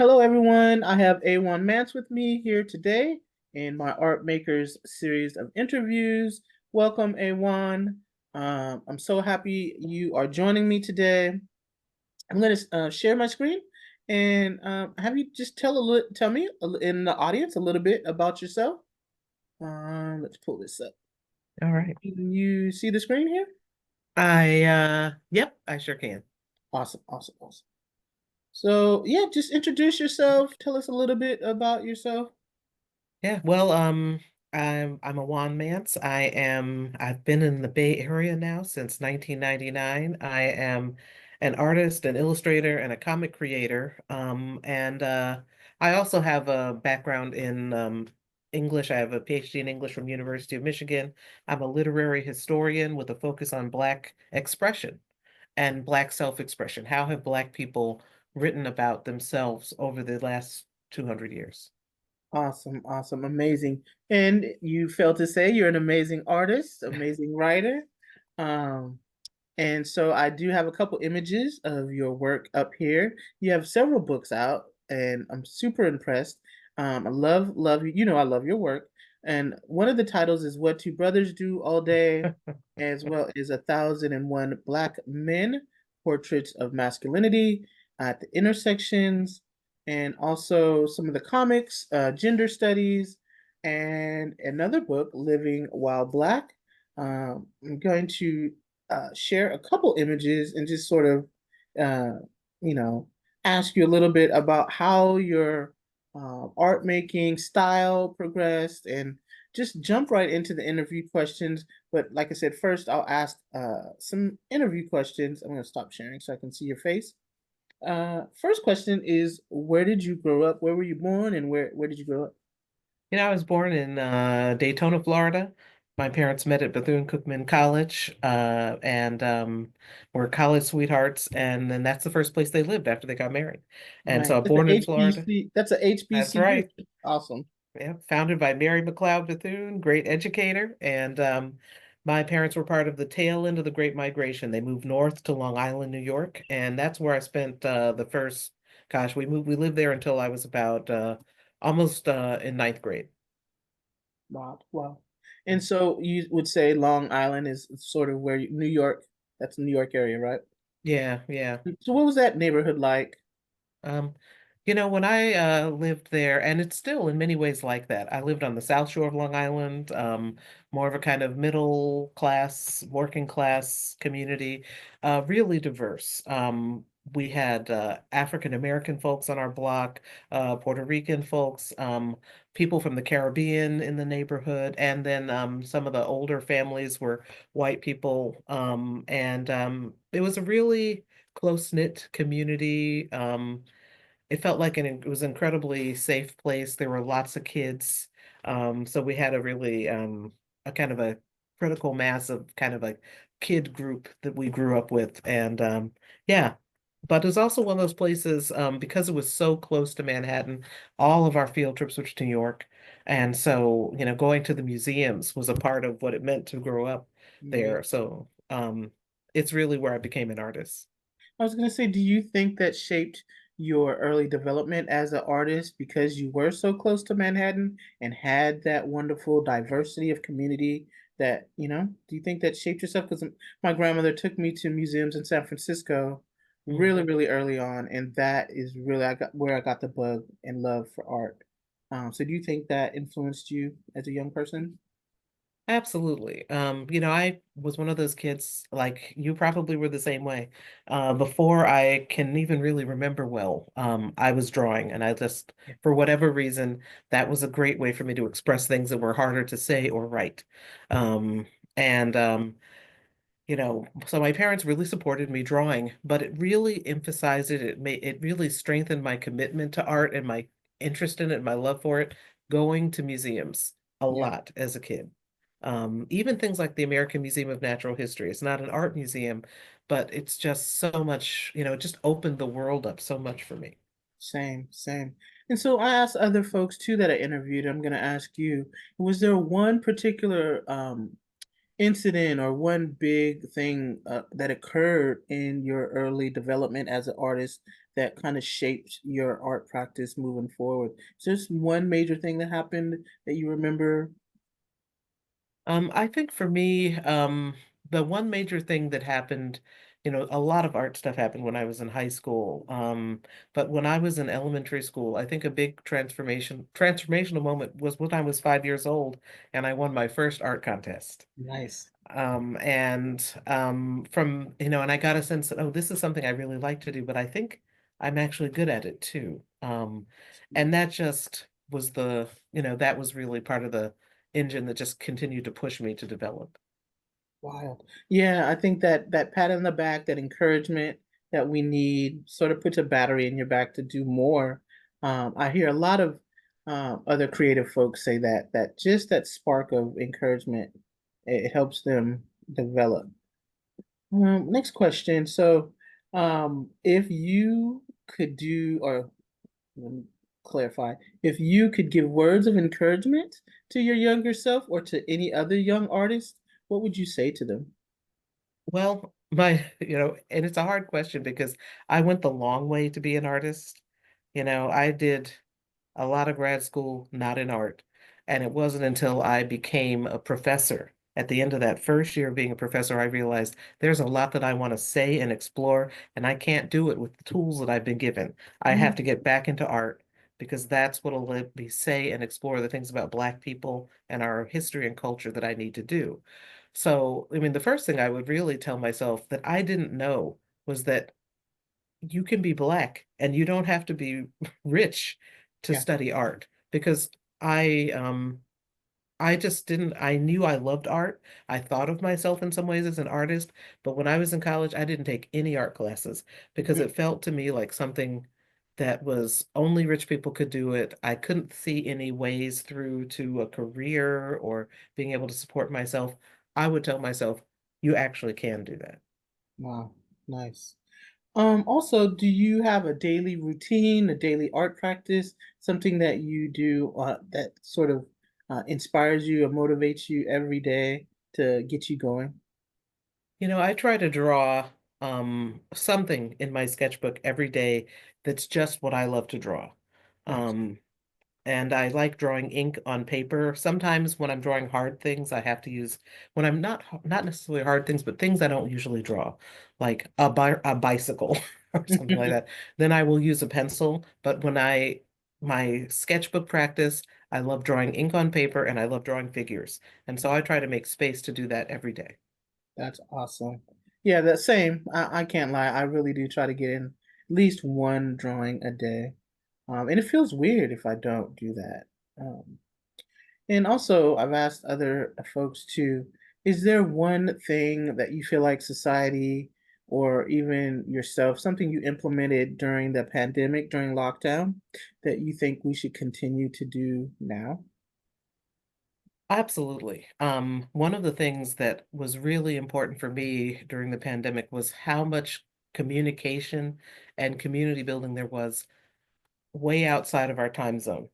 Hello, everyone. I have Ajuan Mance with me here today in my Art Makers series of interviews. Welcome, Ajuan. I'm so happy you are joining me today. I'm going to share my screen and have you just tell me in the audience a little bit about yourself. Let's pull this up. All right. Can you see the screen here? Yep, I sure can. Awesome, awesome, awesome. So, yeah, just introduce yourself. Tell us a little bit about yourself. Yeah, well, I'm Ajuan Mance. I've been in the Bay Area now since 1999. I am an artist, an illustrator, and a comic creator. And I also have a background in English. I have a PhD in English from University of Michigan. I'm a literary historian with a focus on Black expression and Black self-expression. How have Black people written about themselves over the last 200 years? Awesome, awesome, amazing. And you failed to say you're an amazing artist, amazing writer. Um, and so I do have a couple images of your work up here. You have several books out, and I'm super impressed. I love you. You know, I love your work. And one of the titles is What Two Brothers Do All Day, as well as 1,001 Black Men, Portraits of Masculinity at the Intersections, and also some of the comics, gender studies, and another book, Living While Black. I'm going to share a couple images and just sort of, uh, you know, ask you a little bit about how your art making style progressed and just jump right into the interview questions. But like I said, first I'll ask some interview questions. I'm going to stop sharing so I can see your face. First question is, where did you grow up? Where were you born and where did you grow up? I was born in Daytona, Florida. My parents met at Bethune-Cookman College, and were college sweethearts, and then that's the first place they lived after they got married. And Nice. so I'm That's a born in Florida. HBC. That's a That's HBCU. right. Awesome. Yeah, founded by Mary McLeod Bethune, great educator, and my parents were part of the tail end of the Great Migration. They moved north to Long Island, New York, and that's where I spent the first. Gosh, we lived there until I was about almost in ninth grade. Wow. Wow. And so you would say Long Island is sort of where New York, that's the New York area, right? Yeah, yeah. So what was that neighborhood like? Um, when I lived there, and it's still in many ways like that. I lived on the South Shore of Long Island, more of a kind of middle class, working class community, really diverse. We had African American folks on our block, Puerto Rican folks, people from the Caribbean in the neighborhood, and then some of the older families were white people. And it was a really close-knit community. It felt like it was an incredibly safe place. There were lots of kids. So we had a really a kind of a critical mass of kind of a kid group that we grew up with. And yeah, but it was also one of those places, because it was so close to Manhattan, all of our field trips were to New York. And so, going to the museums was a part of what it meant to grow up Amazing. there. So it's really where I became an artist. I was gonna say, do you think that shaped your early development as an artist because you were so close to Manhattan and had that wonderful diversity of community that, do you think that shaped yourself? Because my grandmother took me to museums in San Francisco really, Mhm. really early on, and that is really I got where I got the bug and love for art. So do you think that influenced you as a young person? Absolutely. I was one of those kids, like you probably were the same way. Before I can even really remember well, I was drawing, and I just, for whatever reason, that was a great way for me to express things that were harder to say or write. Um, and so my parents really supported me drawing, but it really emphasized it. It really strengthened my commitment to art and my interest in it, my love for it, going to museums a Yeah. lot as a kid. Even things like the American Museum of Natural History. It's not an art museum, but it's just so much, it just opened the world up so much for me. Same, same. And so I asked other folks too that I interviewed. I'm going to ask you, was there one particular incident or one big thing that occurred in your early development as an artist that kind of shaped your art practice moving forward? Is there just one major thing that happened that you remember? I think for me, the one major thing that happened, a lot of art stuff happened when I was in high school. But when I was in elementary school, I think a big transformational moment was when I was 5 years old and I won my first art contest. Nice. And I got a sense that, oh, this is something I really like to do, but I think I'm actually good at it too. And that just was that was really part of the engine that just continued to push me to develop. Wild. Yeah, I think that that pat on the back, that encouragement that we need sort of puts a battery in your back to do more. I hear a lot of other creative folks say that just that spark of encouragement, it helps them develop. Next question. So, if you could do, or let me clarify, if you could give words of encouragement to your younger self or to any other young artist, what would you say to them? Well, and it's a hard question because I went the long way to be an artist. I did a lot of grad school, not in art. And it wasn't until I became a professor at the end of that first year of being a professor, I realized there's a lot that I want to say and explore, and I can't do it with the tools that I've been given. I have to get back into art because that's what'll let me say and explore the things about Black people and our history and culture that I need to do. So, I mean, the first thing I would really tell myself that I didn't know was that you can be Black and you don't have to be rich to Yeah. study art because I I just didn't I knew I loved art. I thought of myself in some ways as an artist, but when I was in college, I didn't take any art classes because Mhm. it felt to me like something that was only rich people could do it. I couldn't see any ways through to a career or being able to support myself. I would tell myself, you actually can do that. Wow, nice. Also, do you have a daily routine, a daily art practice, something that you do that sort of inspires you or motivates you every day to get you going? I try to draw something in my sketchbook every day that's just what I love to draw. Nice. Um and I like drawing ink on paper. Sometimes when I'm drawing hard things, I have to use when I'm not necessarily hard things, but things I don't usually draw, like a bicycle or something like that. Then I will use a pencil. But when I my sketchbook practice, I love drawing ink on paper and I love drawing figures. And so I try to make space to do that every day. That's awesome. Yeah, the same. I can't lie. I really do try to get in at least one drawing a day. And it feels weird if I don't do that. Um, And also, I've asked other folks too, is there one thing that you feel like society or even yourself, something you implemented during the pandemic, during lockdown, that you think we should continue to do now? Absolutely. One of the things that was really important for me during the pandemic was how much communication and community building there was way outside of our time zone.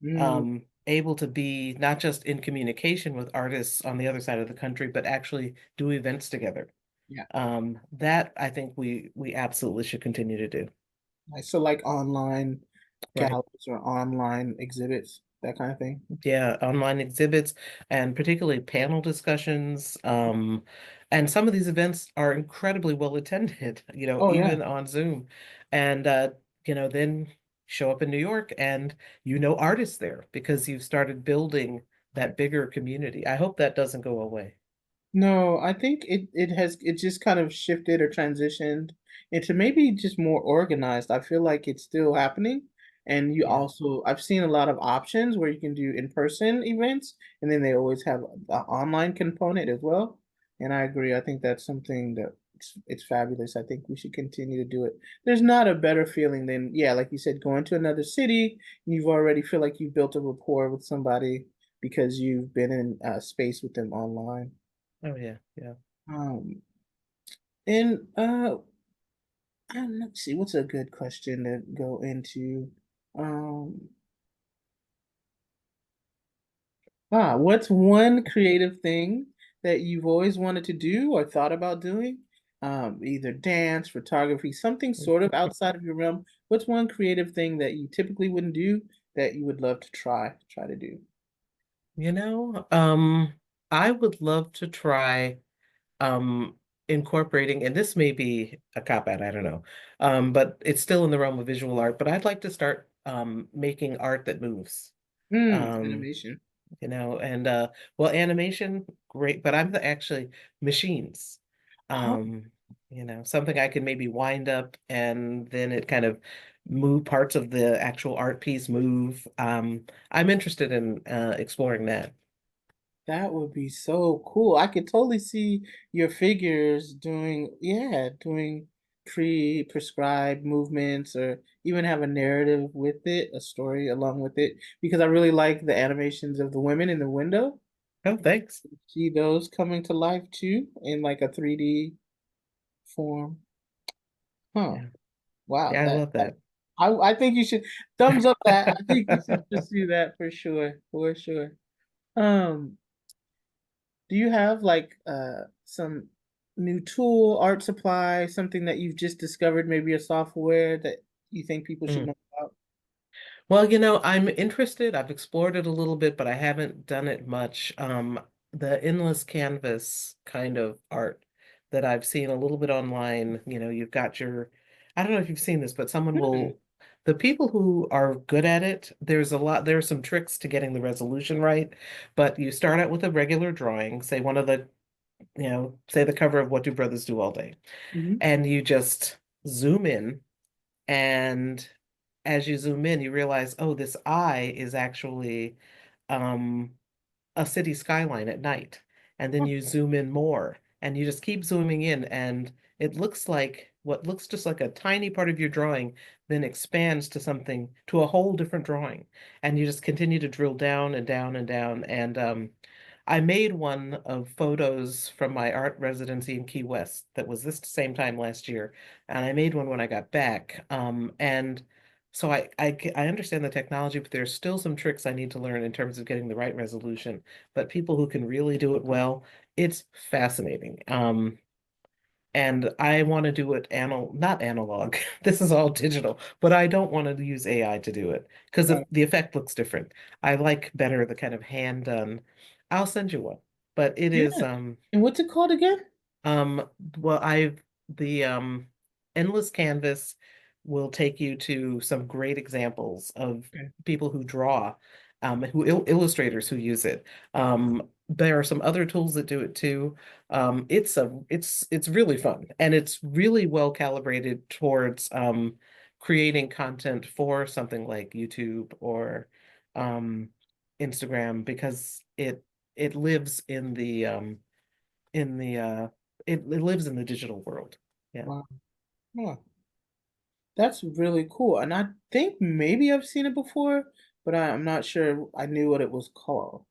Mm, Able to be not just in communication with artists on the other side of the country, but actually do events together. yeah. That I think we absolutely should continue to do. Nice. So like online Right. galleries or online exhibits, that kind of thing. Yeah, online exhibits and particularly panel discussions. And some of these events are incredibly well attended, Oh yeah. even on Zoom. And then show up in New York and artists there because you've started building that bigger community. I hope that doesn't go away. No, I think it just kind of shifted or transitioned into maybe just more organized. I feel like it's still happening. And you Yeah. also I've seen a lot of options where you can do in-person events and then they always have the online component as well. And I agree. I think that's something that it's fabulous. I think we should continue to do it. There's not a better feeling than, yeah, like you said, going to another city, you've already feel like you've built a rapport with somebody because you've been in space with them online. Oh yeah, yeah. Um, and let's see, what's a good question to go into? Um, what's one creative thing that you've always wanted to do or thought about doing? Either dance, photography, something sort of outside of your realm. What's one creative thing that you typically wouldn't do that you would love to try to do? You know, I would love to try um incorporating, and this may be a cop out, I don't know. But it's still in the realm of visual art, but I'd like to start making art that moves. Um, Animation. and well, animation, great, but I'm the actually machines. Oh, Um, something I can maybe wind up and then it kind of move parts of the actual art piece move. I'm interested in exploring that. that would be so cool. I could totally see your figures doing, yeah, doing pre-prescribed movements or even have a narrative with it, a story along with it, because I really like the animations of the women in the window. Oh, thanks. See those coming to life too in like a 3D form. Huh. Yeah. Wow. Yeah, I That, love that that. I think you should thumbs up that. I think you should pursue that for sure. For sure. Um, do you have like some new tool, art supply, something that you've just discovered, maybe a software that you think people should Mm. know about? Well, I'm interested. I've explored it a little bit, but I haven't done it much. The endless canvas kind of art that I've seen a little bit online, you've got I don't know if you've seen this, but Hmm. the people who are good at it, there are some tricks to getting the resolution right, but you start out with a regular drawing, say one of the, say the cover of What Do Brothers Do All Day, Hmm. and you just zoom in and as you zoom in, you realize, oh, this eye is actually um, a city skyline at night. And then you zoom in more and you just keep zooming in. And it looks like what looks just like a tiny part of your drawing then expands to something, to a whole different drawing. And you just continue to drill down and down and down. And I made one of photos from my art residency in Key West that was this same time last year, and I made one when I got back. And so I understand the technology, but there's still some tricks I need to learn in terms of getting the right resolution. But people who can really do it well, it's fascinating. And I want to do it not analog. This is all digital, but I don't want to use AI to do it because Right. the effect looks different. I like better the kind of hand done. I'll send you one, but it is Yeah. And what's it called again? um, well, the endless canvas will take you to some great examples of Okay. people who draw, illustrators who use it. There are some other tools that do it too. It's really fun and it's really well calibrated towards creating content for something like YouTube or um Instagram because it lives in the it lives in the digital world. Yeah. Wow. Huh. That's really cool. And I think maybe I've seen it before, but I'm not sure I knew what it was called.